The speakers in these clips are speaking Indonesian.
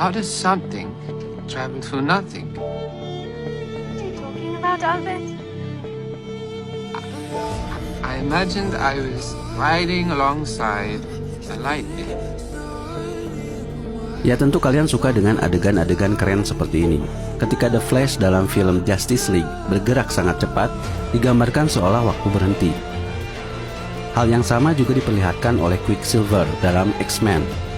How does something travel through nothing? What are you talking about, Albert? I imagined I was riding alongside a lightning. Ya tentu kalian suka dengan adegan-adegan keren seperti ini. Ketika The Flash dalam film Justice League bergerak sangat cepat, digambarkan seolah waktu berhenti. Hal yang sama juga diperlihatkan oleh Quicksilver dalam X-Men.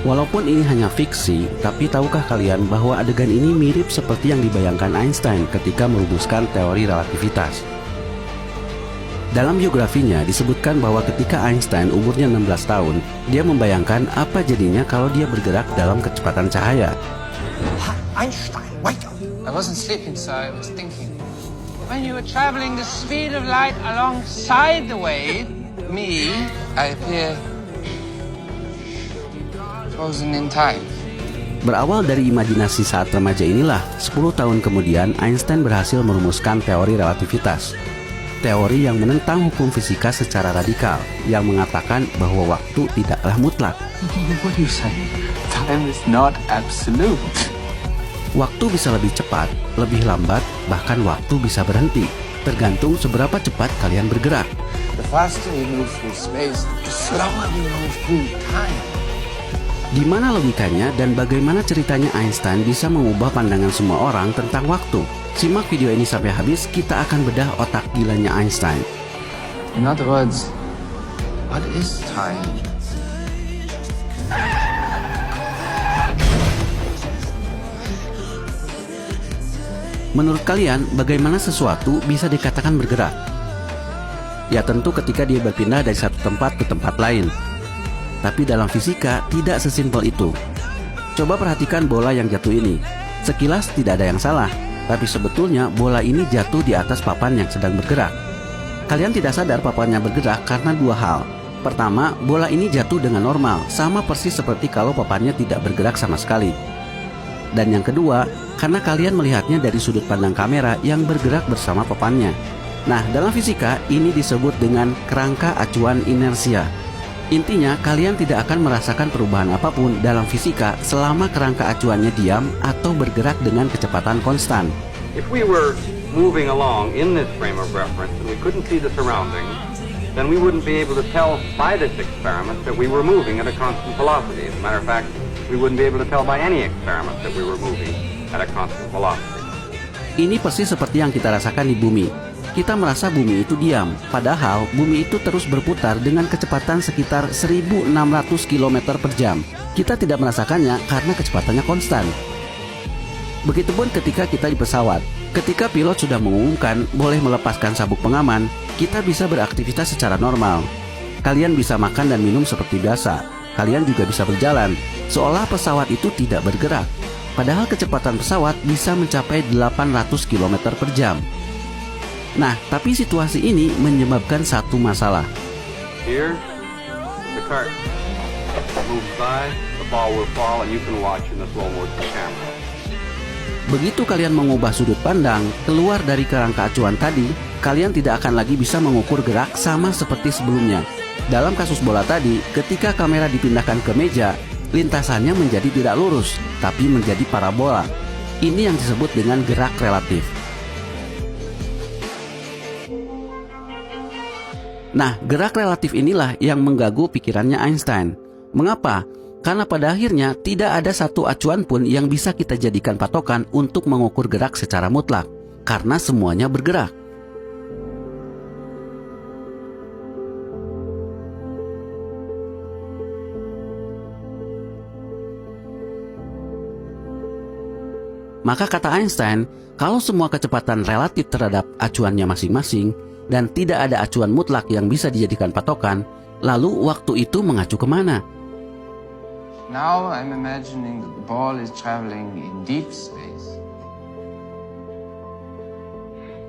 Walaupun ini hanya fiksi, tapi tahukah kalian bahwa adegan ini mirip seperti yang dibayangkan Einstein ketika merumuskan teori relativitas? Dalam biografinya disebutkan bahwa ketika Einstein umurnya 16 tahun, dia membayangkan apa jadinya kalau dia bergerak dalam kecepatan cahaya. Einstein, wake up! I wasn't sleeping, sir. I was thinking. When you were traveling the speed of light alongside the wave, me, I appear frozen in time. Berawal dari imajinasi saat remaja inilah, 10 tahun kemudian Einstein berhasil merumuskan teori relativitas. Teori yang menentang hukum fisika secara radikal, yang mengatakan bahwa waktu tidaklah mutlak. What do you say? Time is not absolute. Waktu bisa lebih cepat, lebih lambat, bahkan waktu bisa berhenti, tergantung seberapa cepat kalian bergerak. The faster we move through space, the slower we move through time. Di mana logikanya dan bagaimana ceritanya Einstein bisa mengubah pandangan semua orang tentang waktu? Simak video ini sampai habis, kita akan bedah otak gilanya Einstein. In other words, what is time? Menurut kalian, bagaimana sesuatu bisa dikatakan bergerak? Ya tentu ketika dia berpindah dari satu tempat ke tempat lain. Tapi dalam fisika, tidak sesimpel itu. Coba perhatikan bola yang jatuh ini. Sekilas tidak ada yang salah, tapi sebetulnya bola ini jatuh di atas papan yang sedang bergerak. Kalian tidak sadar papannya bergerak karena dua hal. Pertama, bola ini jatuh dengan normal, sama persis seperti kalau papannya tidak bergerak sama sekali. Dan yang kedua, karena kalian melihatnya dari sudut pandang kamera yang bergerak bersama papannya. Nah, dalam fisika, ini disebut dengan kerangka acuan inersia. Intinya, kalian tidak akan merasakan perubahan apapun dalam fisika selama kerangka acuannya diam atau bergerak dengan kecepatan konstan. If we were moving along in this frame of reference and we couldn't see the surroundings, then we wouldn't be able to tell by this experiment that we were moving at a constant velocity. As a matter of fact, we wouldn't be able to tell by any experiment that we were moving at a constant velocity. Ini persis seperti yang kita rasakan di bumi. Kita merasa bumi itu diam, padahal bumi itu terus berputar dengan kecepatan sekitar 1.600 km per jam. Kita tidak merasakannya karena kecepatannya konstan. Begitupun ketika kita di pesawat. Ketika pilot sudah mengumumkan boleh melepaskan sabuk pengaman, kita bisa beraktivitas secara normal. Kalian bisa makan dan minum seperti biasa. Kalian juga bisa berjalan, seolah pesawat itu tidak bergerak. Padahal kecepatan pesawat bisa mencapai 800 km per jam. Nah, tapi situasi ini menyebabkan satu masalah. Here, the cart moves by, the ball will fall, and you can watch in the slow motion camera. Begitu kalian mengubah sudut pandang, keluar dari kerangka acuan tadi, kalian tidak akan lagi bisa mengukur gerak sama seperti sebelumnya. Dalam kasus bola tadi, ketika kamera dipindahkan ke meja, lintasannya menjadi tidak lurus, tapi menjadi parabola. Ini yang disebut dengan gerak relatif. Nah, gerak relatif inilah yang mengganggu pikirannya Einstein. Mengapa? Karena pada akhirnya tidak ada satu acuan pun yang bisa kita jadikan patokan untuk mengukur gerak secara mutlak, karena semuanya bergerak. Maka kata Einstein, kalau semua kecepatan relatif terhadap acuannya masing-masing, dan tidak ada acuan mutlak yang bisa dijadikan patokan, lalu waktu itu mengacu kemana? Now I'm imagining that the ball is traveling in deep space.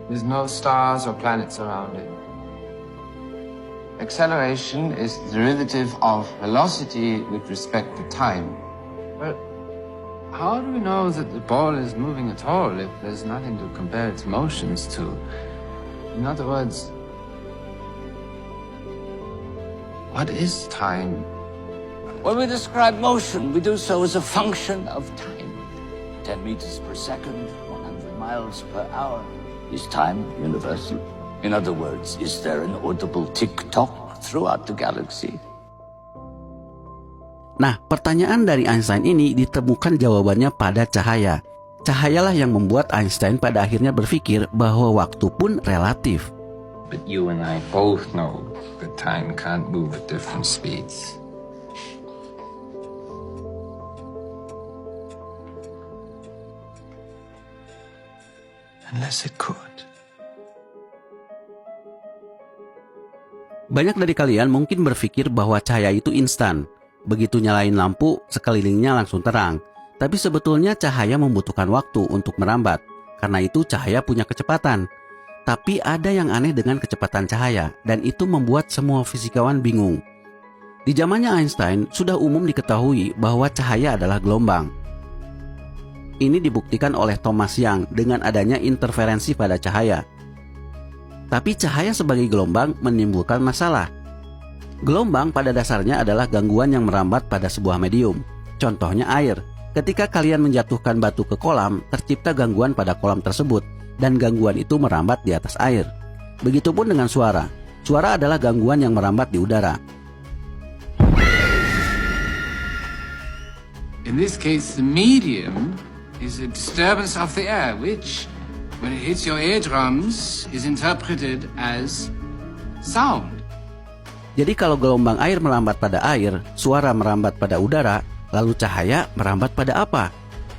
There's no stars or planets around it. Acceleration is the derivative of velocity with respect to time. Well, how do we know that the ball is moving at all if there's nothing to compare its motions to? In other words, what is time? When we describe motion, we do so as a function of time. 10 meters per second, 100 miles per hour. Is time universal? In other words, is there an audible tick-tock throughout the galaxy? Nah, pertanyaan dari Einstein ini ditemukan jawabannya pada cahaya. Cahayalah yang membuat Einstein pada akhirnya berpikir bahwa waktu pun relatif. But you and I both know that time can't move at different speeds. Unless it could. Banyak dari kalian mungkin berpikir bahwa cahaya itu instan. Begitu nyalain lampu, sekelilingnya langsung terang. Tapi sebetulnya cahaya membutuhkan waktu untuk merambat. Karena itu cahaya punya kecepatan. Tapi ada yang aneh dengan kecepatan cahaya, dan itu membuat semua fisikawan bingung. Di zamannya Einstein, sudah umum diketahui bahwa cahaya adalah gelombang. Ini dibuktikan oleh Thomas Young dengan adanya interferensi pada cahaya. Tapi cahaya sebagai gelombang menimbulkan masalah. Gelombang pada dasarnya adalah gangguan yang merambat pada sebuah medium. Contohnya air. Ketika kalian menjatuhkan batu ke kolam, tercipta gangguan pada kolam tersebut, dan gangguan itu merambat di atas air. Begitupun dengan suara. Suara adalah gangguan yang merambat di udara. In this case, the medium is a disturbance of the air, which, when it hits your eardrums, is interpreted as sound. Jadi kalau gelombang air merambat pada air, suara merambat pada udara, lalu cahaya merambat pada apa?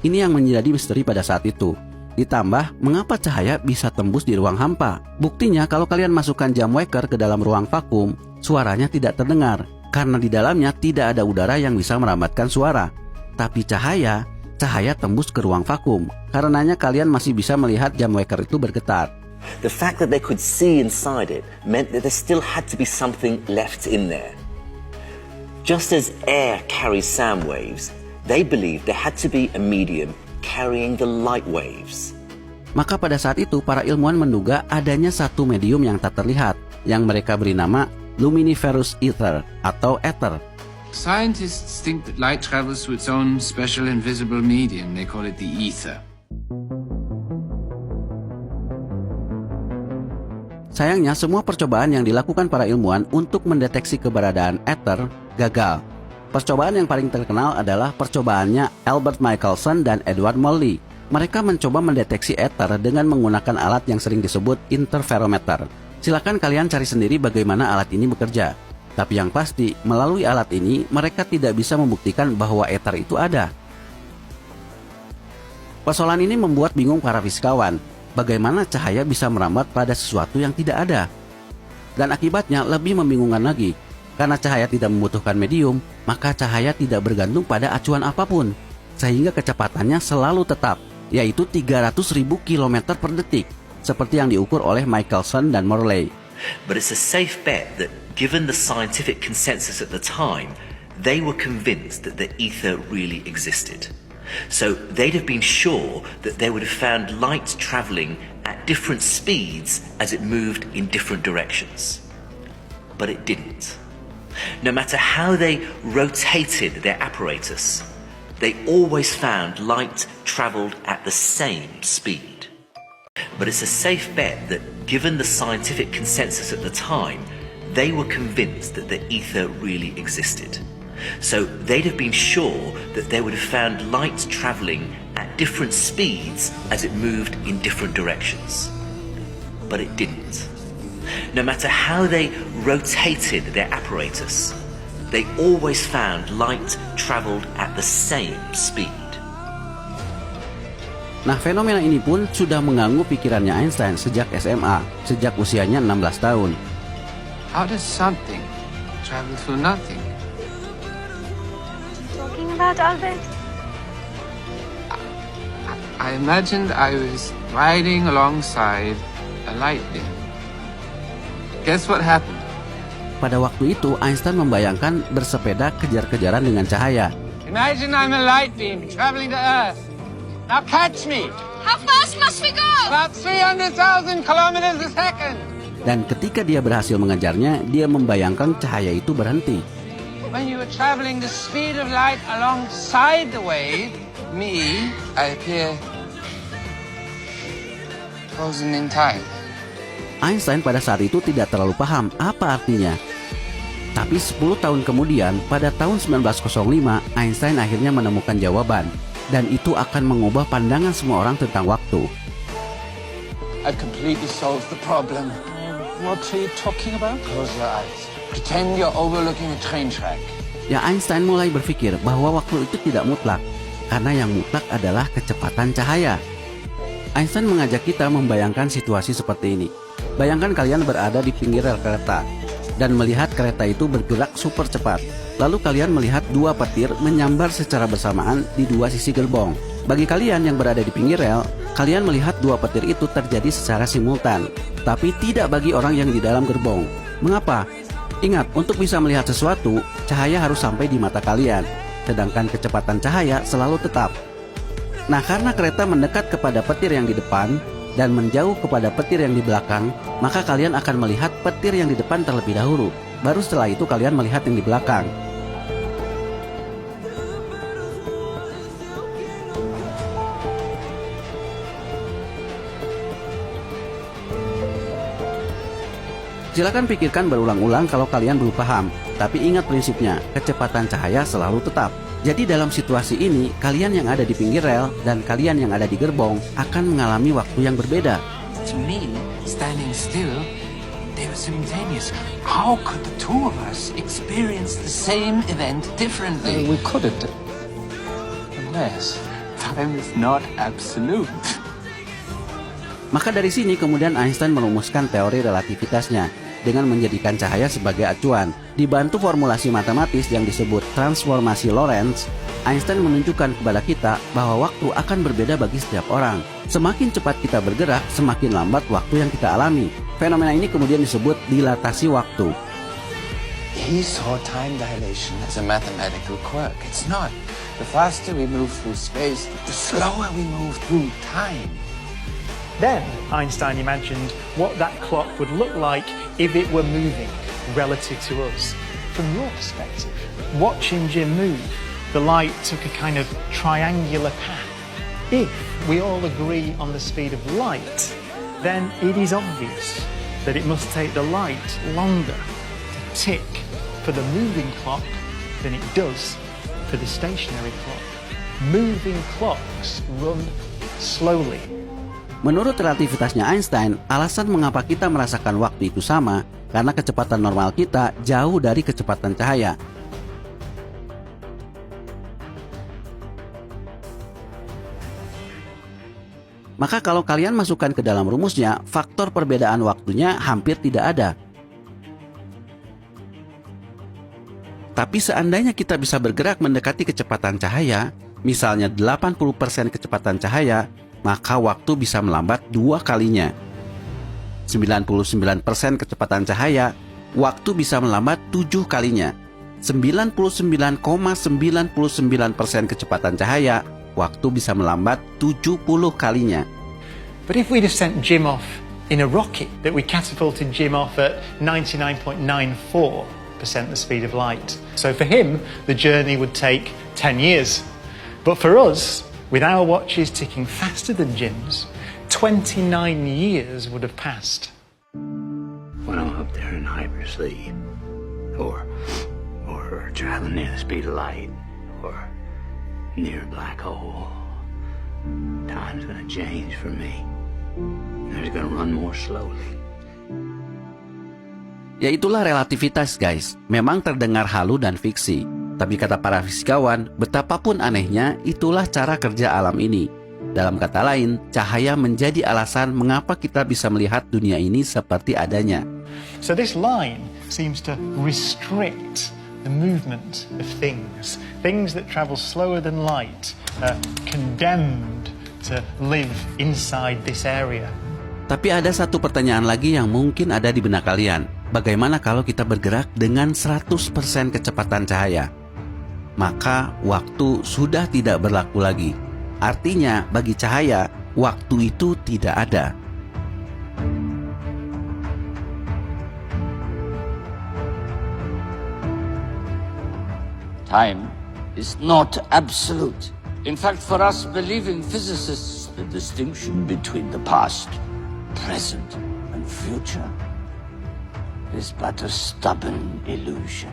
Ini yang menjadi misteri pada saat itu. Ditambah, mengapa cahaya bisa tembus di ruang hampa? Buktinya kalau kalian masukkan jam waker ke dalam ruang vakum, suaranya tidak terdengar, karena di dalamnya tidak ada udara yang bisa merambatkan suara. Tapi cahaya tembus ke ruang vakum. Karenanya kalian masih bisa melihat jam waker itu bergetar. The fact that they could see inside it meant that there still had to be something left in there. Just as air carries sound waves, they believed there had to be a medium carrying the light waves. Maka pada saat itu para ilmuwan menduga adanya satu medium yang tak terlihat, yang mereka beri nama luminiferous ether atau ether. Scientists think that light travels through its own special invisible medium. They call it the ether. Sayangnya, semua percobaan yang dilakukan para ilmuwan untuk mendeteksi keberadaan ether gagal. Percobaan yang paling terkenal adalah percobaannya Albert Michelson dan Edward Morley. Mereka mencoba mendeteksi ether dengan menggunakan alat yang sering disebut interferometer. Silakan kalian cari sendiri bagaimana alat ini bekerja. Tapi yang pasti, melalui alat ini, mereka tidak bisa membuktikan bahwa ether itu ada. Persoalan ini membuat bingung para fisikawan. Bagaimana cahaya bisa merambat pada sesuatu yang tidak ada? Dan akibatnya lebih membingungkan lagi. Karena cahaya tidak membutuhkan medium, maka cahaya tidak bergantung pada acuan apapun. Sehingga kecepatannya selalu tetap, yaitu 300.000 km per detik. Seperti yang diukur oleh Michelson dan Morley. But it's a safe bet that given the scientific consensus at the time, they were convinced that the ether really existed. So they'd have been sure that they would have found light traveling at different speeds as it moved in different directions. But it didn't. No matter how they rotated their apparatus, they always found light traveled at the same speed. But it's a safe bet that given the scientific consensus at the time, they were convinced that the ether really existed. So they'd have been sure that they would have found light traveling at different speeds as it moved in different directions. But it didn't. No matter how they rotated their apparatus, they always found light traveled at the same speed. Nah, fenomena ini pun sudah mengganggu pikirannya Einstein sejak SMA, sejak usianya 16 tahun. How does something travel through nothing? Talking about, Albert? I imagined I was riding alongside a light beam. Guess what happened? Pada waktu itu, Einstein membayangkan bersepeda kejar-kejaran dengan cahaya. Imagine I'm a light beam traveling to Earth. Now catch me! How fast must we go? About 300,000 kilometers a second. Dan ketika dia berhasil mengejarnya, dia membayangkan cahaya itu berhenti. when you were traveling the speed of light alongside the wave, me, I appear frozen in time. Einstein pada saat itu tidak terlalu paham apa artinya. Tapi 10 tahun kemudian, pada tahun 1905, Einstein akhirnya menemukan jawaban. Dan itu akan mengubah pandangan semua orang tentang waktu. I've completely solved the problem. What are you talking about? Close your eyes. Pretend you're overlooking a train track. Ya, Einstein mulai berpikir bahwa waktu itu tidak mutlak, karena yang mutlak adalah kecepatan cahaya. Einstein mengajak kita membayangkan situasi seperti ini. Bayangkan kalian berada di pinggir rel kereta dan melihat kereta itu bergerak super cepat. Lalu kalian melihat dua petir menyambar secara bersamaan di dua sisi gerbong. Bagi kalian yang berada di pinggir rel, kalian melihat dua petir itu terjadi secara simultan. Tapi tidak bagi orang yang di dalam gerbong. Mengapa? Ingat, untuk bisa melihat sesuatu, cahaya harus sampai di mata kalian. Sedangkan kecepatan cahaya selalu tetap. Nah, karena kereta mendekat kepada petir yang di depan dan menjauh kepada petir yang di belakang, maka kalian akan melihat petir yang di depan terlebih dahulu. Baru setelah itu kalian melihat yang di belakang. Silakan pikirkan berulang-ulang kalau kalian belum paham. Tapi ingat prinsipnya, kecepatan cahaya selalu tetap. Jadi dalam situasi ini, kalian yang ada di pinggir rel dan kalian yang ada di gerbong akan mengalami waktu yang berbeda. To me, standing still, they were simultaneous. How could the two of us experience the same event differently? We couldn't. Unless time is not absolute. Maka dari sini kemudian Einstein merumuskan teori relativitasnya dengan menjadikan cahaya sebagai acuan. Dibantu formulasi matematis yang disebut transformasi Lorentz, Einstein menunjukkan kepada kita bahwa waktu akan berbeda bagi setiap orang. Semakin cepat kita bergerak, semakin lambat waktu yang kita alami. Fenomena ini kemudian disebut dilatasi waktu. He saw time dilation as a mathematical quirk. It's not. The faster we move through space, the slower we move through time. Then Einstein imagined what that clock would look like if it were moving relative to us. From your perspective, watching Jim move, the light took a kind of triangular path. If we all agree on the speed of light, then it is obvious that it must take the light longer to tick for the moving clock than it does for the stationary clock. Moving clocks run slowly. Menurut relativitasnya Einstein, alasan mengapa kita merasakan waktu itu sama karena kecepatan normal kita jauh dari kecepatan cahaya. Maka kalau kalian masukkan ke dalam rumusnya, faktor perbedaan waktunya hampir tidak ada. Tapi seandainya kita bisa bergerak mendekati kecepatan cahaya, misalnya 80% kecepatan cahaya, maka waktu bisa melambat 2 kalinya. 99% kecepatan cahaya, waktu bisa melambat 7 kalinya. 99,99% kecepatan cahaya, waktu bisa melambat 70 kalinya. But if we'd have sent Jim off in a rocket that we catapulted Jim off at 99.94% the speed of light. So for him, the journey would take 10 years. But for us, with our watches ticking faster than Jim's, 29 years would have passed. When I'm up there in hypersleep, or traveling near the speed of light, or near a black hole, time's gonna change for me. It's gonna run more slowly. Ya itulah relativitas guys, memang terdengar halu dan fiksi. Tapi kata para fisikawan, betapapun anehnya, itulah cara kerja alam ini. Dalam kata lain, cahaya menjadi alasan mengapa kita bisa melihat dunia ini seperti adanya. So this line seems to restrict the movement of things. Things that travel slower than light are condemned to live inside this area. Tapi ada satu pertanyaan lagi yang mungkin ada di benak kalian. Bagaimana kalau kita bergerak dengan 100% kecepatan cahaya? Maka waktu sudah tidak berlaku lagi. Artinya bagi cahaya, waktu itu tidak ada. Time is not absolute. In fact, for us believing physicists, the distinction between the past, present, and future is but a stubborn illusion.